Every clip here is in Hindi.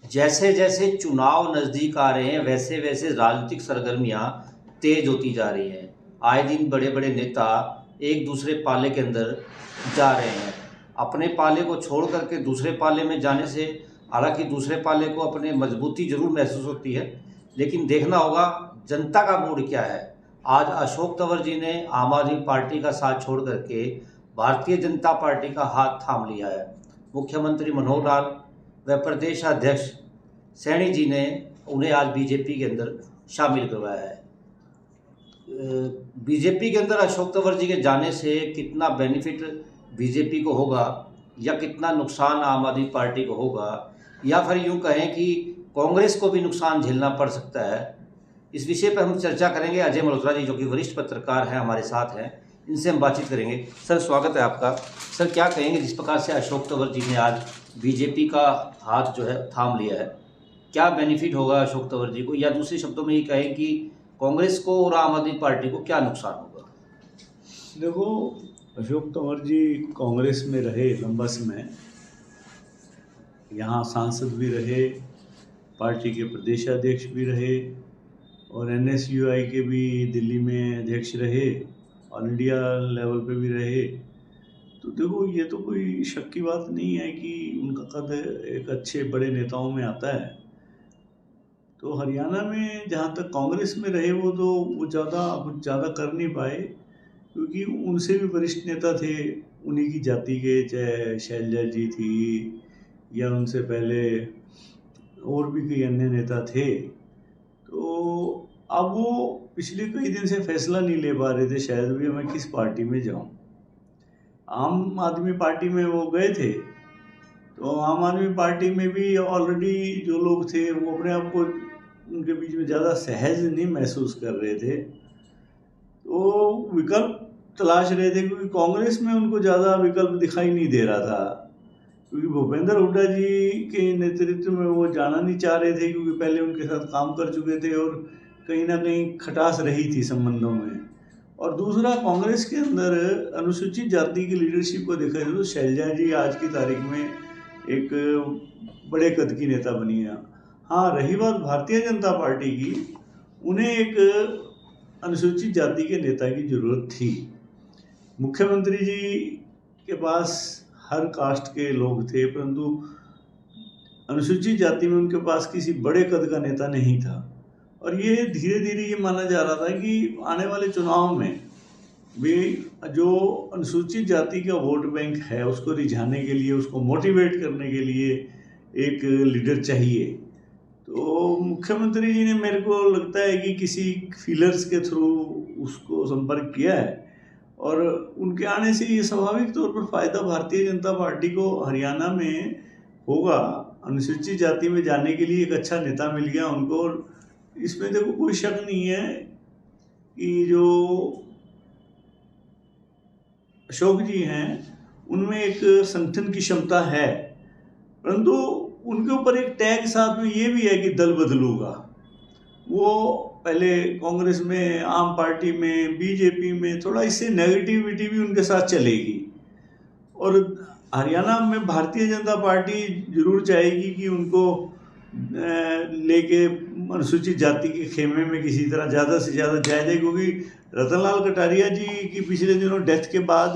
जैसे जैसे चुनाव नज़दीक आ रहे हैं वैसे वैसे राजनीतिक सरगर्मियां तेज होती जा रही हैं। आए दिन बड़े बड़े नेता एक दूसरे पाले के अंदर जा रहे हैं। अपने पाले को छोड़ करके दूसरे पाले में जाने से हालांकि दूसरे पाले को अपने मजबूती जरूर महसूस होती है, लेकिन देखना होगा जनता का मूड क्या है। आज अशोक तंवर जी ने आम आदमी पार्टी का साथ छोड़ करके भारतीय जनता पार्टी का हाथ थाम लिया है। मुख्यमंत्री मनोहर लाल व प्रदेश अध्यक्ष सैनी जी ने उन्हें आज बीजेपी के अंदर शामिल करवाया है। बीजेपी के अंदर अशोक तंवर जी के जाने से कितना बेनिफिट बीजेपी को होगा या कितना नुकसान आम आदमी पार्टी को होगा, या फिर यूं कहें कि कांग्रेस को भी नुकसान झेलना पड़ सकता है, इस विषय पर हम चर्चा करेंगे। अजय मल्होत्रा जी जो कि वरिष्ठ पत्रकार हैं हमारे साथ हैं, इनसे हम बातचीत करेंगे। सर स्वागत है आपका। सर क्या कहेंगे जिस प्रकार से अशोक तंवर जी ने आज बीजेपी का हाथ जो है थाम लिया है, क्या बेनिफिट होगा अशोक तंवर जी को, या दूसरे शब्दों में ये कहें कि कांग्रेस को और आम आदमी पार्टी को क्या नुकसान होगा? देखो, अशोक तंवर जी कांग्रेस में रहे लंबा समय, यहाँ सांसद भी रहे, पार्टी के प्रदेशाध्यक्ष भी रहे और एनएसयूआई के भी दिल्ली में अध्यक्ष रहे, ऑल इंडिया लेवल पे भी रहे। तो देखो, ये तो कोई शक की बात नहीं है कि उनका कद एक अच्छे बड़े नेताओं में आता है। तो हरियाणा में जहाँ तक कांग्रेस में रहे वो कुछ ज़्यादा कर नहीं पाए, क्योंकि उनसे भी वरिष्ठ नेता थे उन्हीं की जाति के, चाहे शैलजा जी थी या उनसे पहले और भी कई अन्य नेता थे। तो अब वो पिछले कई दिन से फैसला नहीं ले पा रहे थे शायद भी मैं किस पार्टी में जाऊं। आम आदमी पार्टी में वो गए थे, तो आम आदमी पार्टी में भी ऑलरेडी जो लोग थे वो अपने आप को उनके बीच में ज़्यादा सहज नहीं महसूस कर रहे थे, तो विकल्प तलाश रहे थे, क्योंकि कांग्रेस में उनको ज़्यादा विकल्प दिखाई नहीं दे रहा था, क्योंकि भूपेंद्र हुड्डा जी के नेतृत्व में वो जाना नहीं चाह रहे थे, क्योंकि पहले उनके साथ काम कर चुके थे और कहीं ना कहीं खटास रही थी संबंधों में। और दूसरा, कांग्रेस के अंदर अनुसूचित जाति की लीडरशिप को देखा जाए तो शैलजा जी आज की तारीख में एक बड़े कद की नेता बनी है। हाँ, रही बात भारतीय जनता पार्टी की, उन्हें एक अनुसूचित जाति के नेता की जरूरत थी। मुख्यमंत्री जी के पास हर कास्ट के लोग थे, परंतु अनुसूचित जाति में उनके पास किसी बड़े कद का नेता नहीं था। और ये धीरे धीरे ये माना जा रहा था कि आने वाले चुनाव में भी जो अनुसूचित जाति का वोट बैंक है उसको रिझाने के लिए, उसको मोटिवेट करने के लिए एक लीडर चाहिए। तो मुख्यमंत्री जी ने, मेरे को लगता है कि किसी फीलर्स के थ्रू उसको संपर्क किया है, और उनके आने से ये स्वाभाविक तौर पर फायदा भारतीय जनता पार्टी को हरियाणा में होगा। अनुसूचित जाति में जाने के लिए एक अच्छा नेता मिल गया उनको, और इसमें देखो कोई शक नहीं है कि जो अशोक जी हैं उनमें एक संगठन की क्षमता है, परंतु उनके ऊपर एक टैग साथ में ये भी है कि दल बदलूगा। वो पहले कांग्रेस में, आम पार्टी में, बीजेपी में थोड़ा इससे नेगेटिविटी भी उनके साथ चलेगी, और हरियाणा में भारतीय जनता पार्टी जरूर चाहेगी कि उनको लेके अनुसूचित जाति के खेमे में किसी तरह ज़्यादा से ज़्यादा जाया जाए, क्योंकि रतनलाल कटारिया जी की पिछले दिनों डेथ के बाद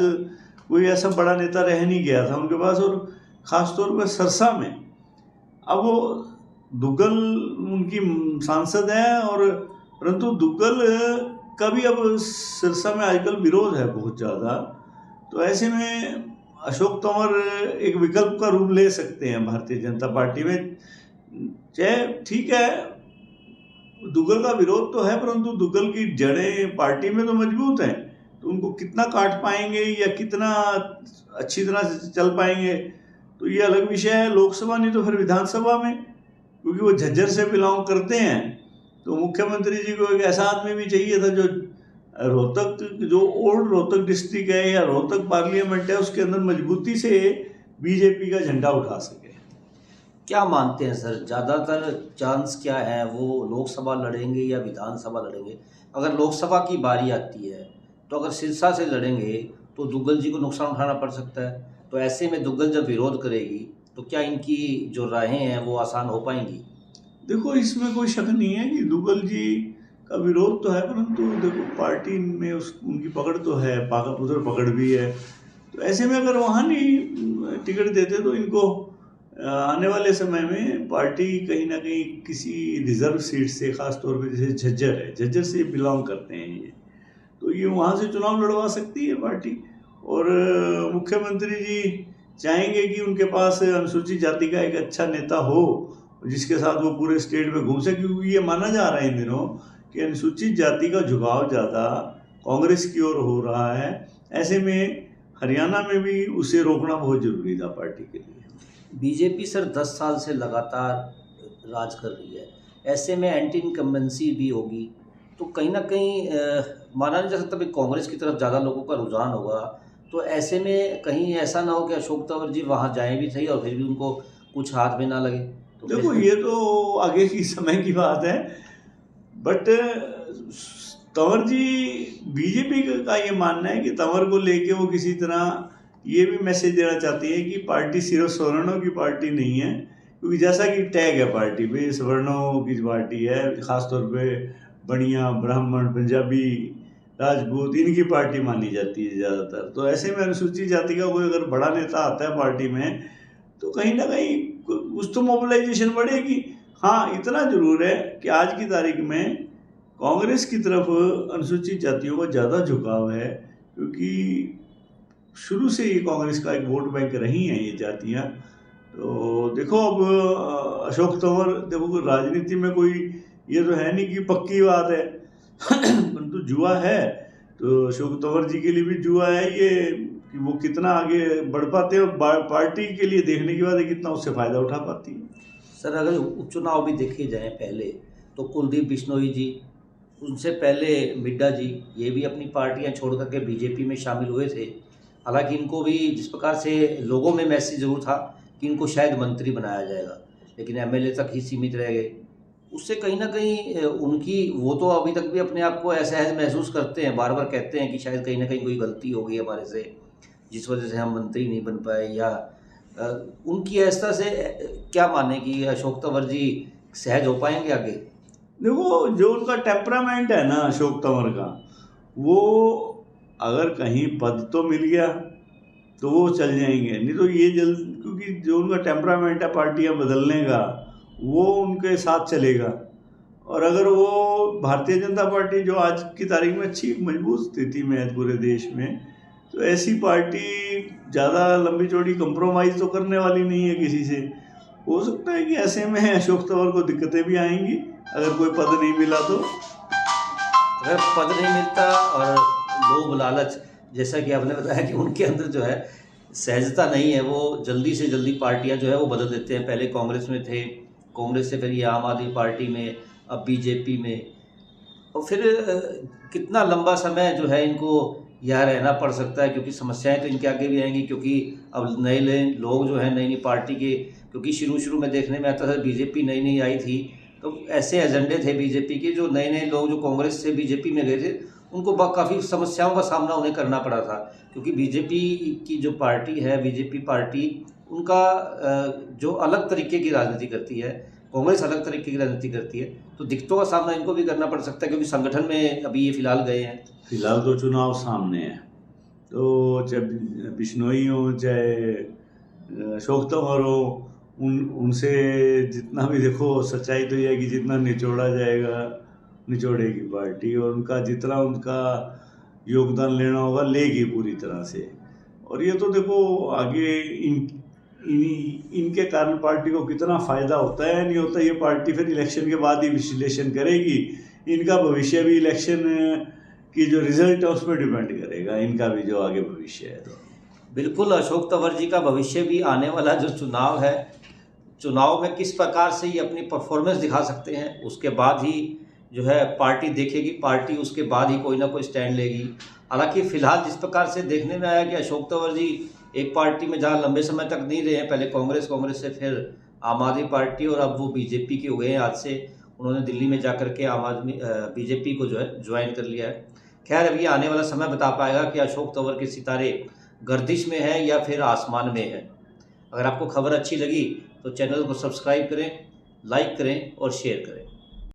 कोई ऐसा बड़ा नेता रह नहीं गया था उनके पास, और ख़ासतौर पर सरसा में अब वो दुग्गल उनकी सांसद है, और परंतु दुग्गल का भी अब सिरसा में आजकल विरोध है बहुत ज़्यादा। तो ऐसे में अशोक तंवर एक विकल्प का रूप ले सकते हैं भारतीय जनता पार्टी में। चाहे ठीक है, दुग्गल का विरोध तो है, परंतु दुग्गल की जड़ें पार्टी में तो मजबूत हैं, तो उनको कितना काट पाएंगे या कितना अच्छी तरह से चल पाएंगे तो ये अलग विषय है। लोकसभा नहीं तो फिर विधानसभा में, क्योंकि वो झज्जर से बिलोंग करते हैं, तो मुख्यमंत्री जी को एक ऐसा आदमी भी चाहिए था जो रोहतक, जो ओल्ड रोहतक डिस्ट्रिक्ट है या रोहतक पार्लियामेंट है, उसके अंदर मजबूती से बीजेपी का झंडा उठा सके। क्या मानते हैं सर, ज़्यादातर चांस क्या है, वो लोकसभा लड़ेंगे या विधानसभा लड़ेंगे? अगर लोकसभा की बारी आती है तो अगर सिरसा से लड़ेंगे तो दुग्गल जी को नुकसान उठाना पड़ सकता है, तो ऐसे में दुग्गल जब विरोध करेगी तो क्या इनकी जो राहें हैं वो आसान हो पाएंगी? देखो, इसमें कोई शक नहीं है कि दुग्गल जी का विरोध तो है, परंतु देखो पार्टी में उनकी पकड़ तो है, उधर पकड़ भी है। तो ऐसे में अगर वहाँ नहीं टिकट देते तो इनको आने वाले समय में पार्टी कहीं ना कहीं किसी रिजर्व सीट से, खास तौर पे जैसे झज्जर है, झज्जर से बिलोंग करते हैं ये, तो ये वहाँ से चुनाव लड़वा सकती है पार्टी। और मुख्यमंत्री जी चाहेंगे कि उनके पास अनुसूचित जाति का एक अच्छा नेता हो जिसके साथ वो पूरे स्टेट में घूम सके, क्योंकि ये माना जा रहा है इन दिनों कि अनुसूचित जाति का झुकाव ज़्यादा कांग्रेस की ओर हो रहा है। ऐसे में हरियाणा में भी उसे रोकना बहुत जरूरी था पार्टी के लिए। बीजेपी सर 10 साल से लगातार राज कर रही है, ऐसे में एंटी इनकम्बेंसी भी होगी, तो कहीं ना कहीं माना नहीं जा सकता भी कांग्रेस की तरफ ज़्यादा लोगों का रुझान होगा। तो ऐसे में कहीं ऐसा ना हो कि अशोक तंवर जी वहाँ जाएं भी सही और फिर भी उनको कुछ हाथ में ना लगे। तो देखो, ये तो आगे की समय की बात है, बट तंवर जी, बीजेपी का ये मानना है कि तंवर को लेके वो किसी तरह ये भी मैसेज देना चाहती है कि पार्टी सिर्फ सवर्णों की पार्टी नहीं है, क्योंकि जैसा कि टैग है पार्टी पे, सवर्णों की पार्टी है, खासतौर पे बनिया, ब्राह्मण, पंजाबी, राजपूत, इनकी पार्टी मानी जाती है ज़्यादातर। तो ऐसे में अनुसूचित जाति का कोई अगर बड़ा नेता आता है पार्टी में तो कहीं ना कहीं कुछ तो मोबिलाइजेशन बढ़ेगी। हाँ, इतना जरूर है कि आज की तारीख में कांग्रेस की तरफ अनुसूचित जातियों का ज़्यादा झुकाव है, क्योंकि शुरू से ही कांग्रेस का एक वोट बैंक रही हैं ये जातियाँ। तो देखो, अब अशोक तंवर, देखो राजनीति में कोई ये तो है नहीं कि पक्की बात है परंतु जुआ है, तो अशोक तंवर जी के लिए भी जुआ है ये कि वो कितना आगे बढ़ पाते हैं, और पार्टी के लिए देखने के बाद कितना उससे फ़ायदा उठा पाती है। सर अगर उपचुनाव भी देखे जाएं पहले, तो कुलदीप बिश्नोई जी, उनसे पहले मिड्डा जी, ये भी अपनी पार्टियां छोड़ करके बीजेपी में शामिल हुए थे। हालांकि इनको भी जिस प्रकार से लोगों में मैसेज जरूर था कि इनको शायद मंत्री बनाया जाएगा, लेकिन एमएलए तक ही सीमित रह गए। उससे कहीं ना कहीं उनकी, वो तो अभी तक भी अपने आप को असहज महसूस करते हैं, बार बार कहते हैं कि शायद कहीं ना कहीं कोई गलती हो गई हमारे से जिस वजह से हम मंत्री नहीं बन पाए, या उनकी ऐसा से क्या माने कि अशोक तंवर जी सहज हो पाएंगे आगे? देखो, जो उनका टेम्परामेंट है ना अशोक तंवर का, वो अगर कहीं पद तो मिल गया तो वो चल जाएंगे, नहीं तो ये जल्द, क्योंकि जो उनका टेम्परामेंट है पार्टियां बदलने का, वो उनके साथ चलेगा। और अगर वो भारतीय जनता पार्टी जो आज की तारीख में अच्छी मजबूत स्थिति में है पूरे देश में, तो ऐसी पार्टी ज़्यादा लंबी चौड़ी कंप्रोमाइज़ तो करने वाली नहीं है किसी से। हो सकता है कि ऐसे में अशोक तंवर को दिक्कतें भी आएंगी अगर कोई पद नहीं मिला तो। अगर पद नहीं मिलता और लोभ लालच, जैसा कि आपने बताया कि उनके अंदर जो है सहजता नहीं है, वो जल्दी से जल्दी पार्टियां जो है वो बदल देते हैं। पहले कांग्रेस में थे, कांग्रेस से फिर ये आम आदमी पार्टी में, अब बीजेपी में, और फिर कितना लंबा समय जो है इनको यहाँ रहना पड़ सकता है, क्योंकि समस्याएं तो इनके आगे भी आएंगी। क्योंकि अब नए नए लोग जो हैं, नई नई पार्टी के, क्योंकि शुरू में देखने में आता था बीजेपी नई नई आई थी तो ऐसे एजेंडे थे बीजेपी के, जो नए नए लोग जो कांग्रेस से बीजेपी में गए थे उनको काफ़ी समस्याओं का सामना उन्हें करना पड़ा था। क्योंकि बीजेपी की जो पार्टी है, बीजेपी पार्टी, उनका जो अलग तरीके की राजनीति करती है, कांग्रेस अलग तरीके की राजनीति करती है, तो दिक्कतों का सामना इनको भी करना पड़ सकता है, क्योंकि संगठन में अभी ये फिलहाल गए हैं। फिलहाल तो चुनाव सामने है, तो चाहे बिश्नोई हो चाहे अशोक तंवर हो, उनसे जितना भी देखो, सच्चाई तो यह है कि जितना निचोड़ा जाएगा निचोड़ेगी पार्टी, और उनका जितना उनका योगदान लेना होगा लेगी पूरी तरह से। और ये तो देखो आगे इनके कारण पार्टी को कितना फ़ायदा होता है नहीं होता, ये पार्टी फिर इलेक्शन के बाद ही विश्लेषण करेगी। इनका भविष्य भी इलेक्शन की जो रिजल्ट है उसमें डिपेंड करेगा, इनका भी जो आगे भविष्य है। तो बिल्कुल अशोक तंवर जी का भविष्य भी आने वाला जो चुनाव है, चुनाव में किस प्रकार से ये अपनी परफॉर्मेंस दिखा सकते हैं, उसके बाद ही जो है पार्टी देखेगी, पार्टी उसके बाद ही कोई ना कोई स्टैंड लेगी। हालांकि फिलहाल जिस प्रकार से देखने में आया कि अशोक तंवर जी एक पार्टी में जहाँ लंबे समय तक नहीं रहे हैं, पहले कांग्रेस से फिर आम आदमी पार्टी, और अब वो बीजेपी के हो गए हैं। आज से उन्होंने दिल्ली में जाकर के बीजेपी को जो है ज्वाइन कर लिया है। खैर, अभी आने वाला समय बता पाएगा कि अशोक तंवर के सितारे गर्दिश में है या फिर आसमान में है। अगर आपको खबर अच्छी लगी तो चैनल को सब्सक्राइब करें, लाइक करें और शेयर करें।